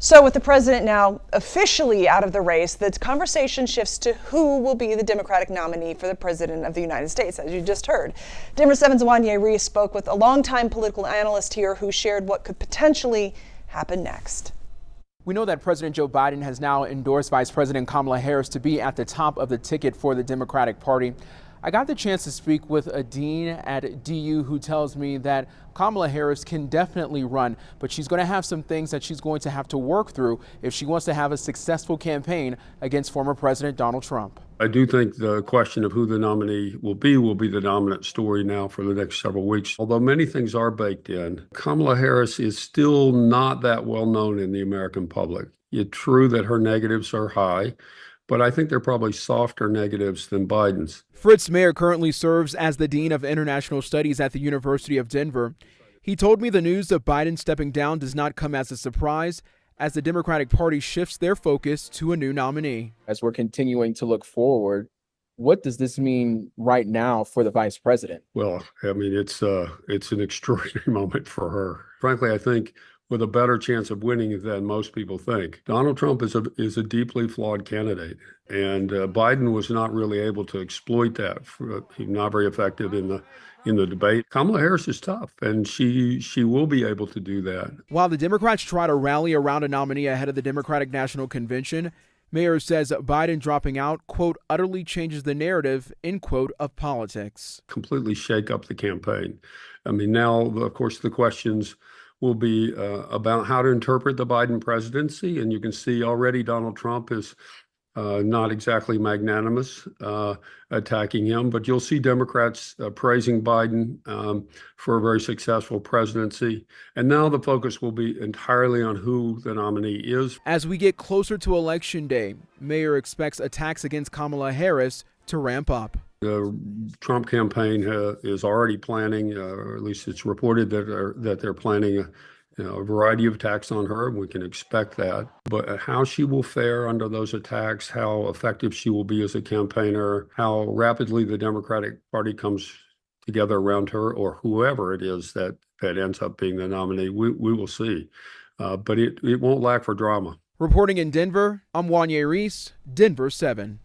So with the president now officially out of the race, the conversation shifts to who will be the Democratic nominee for the president of the United States, as you just heard. Denver 7's Wanya Reese spoke with a longtime political analyst here who shared what could potentially happen next. We know that President Joe Biden has now endorsed Vice President Kamala Harris to be at the top of the ticket for the Democratic Party. I got the chance to speak with a dean at DU who tells me that Kamala Harris can definitely run, but she's going to have some things that she's going to have to work through if she wants to have a successful campaign against former President Donald Trump. I do think the question of who the nominee will be the dominant story now for the next several weeks. Although many things are baked in, Kamala Harris is still not that well known in the American public. It's true that her negatives are high, but I think they're probably softer negatives than Biden's. Fritz Mayer currently serves as the Dean of International Studies at the University of Denver. He told me the news of Biden stepping down does not come as a surprise, as the Democratic Party shifts their focus to a new nominee. As we're continuing to look forward, what does this mean right now for the vice president? Well, I mean, it's an extraordinary moment for her. Frankly, I think with a better chance of winning than most people think. Donald Trump is a deeply flawed candidate, and Biden was not really able to exploit that. He's not very effective in the debate. Kamala Harris is tough, and she will be able to do that. While the Democrats try to rally around a nominee ahead of the Democratic National Convention, Mayer says Biden dropping out, quote, utterly changes the narrative, end quote, of politics. Completely shake up the campaign. I mean, now, of course, the questions will be about how to interpret the Biden presidency. And you can see already Donald Trump is not exactly magnanimous attacking him, but you'll see Democrats praising Biden for a very successful presidency. And now the focus will be entirely on who the nominee is. As we get closer to Election Day, Mayer expects attacks against Kamala Harris to ramp up. The Trump campaign is already planning, or at least it's reported that they're planning a variety of attacks on her, and we can expect that. But how she will fare under those attacks, how effective she will be as a campaigner, how rapidly the Democratic Party comes together around her, or whoever it is that ends up being the nominee, we will see. But it won't lack for drama. Reporting in Denver, I'm Wanya Reese, Denver 7.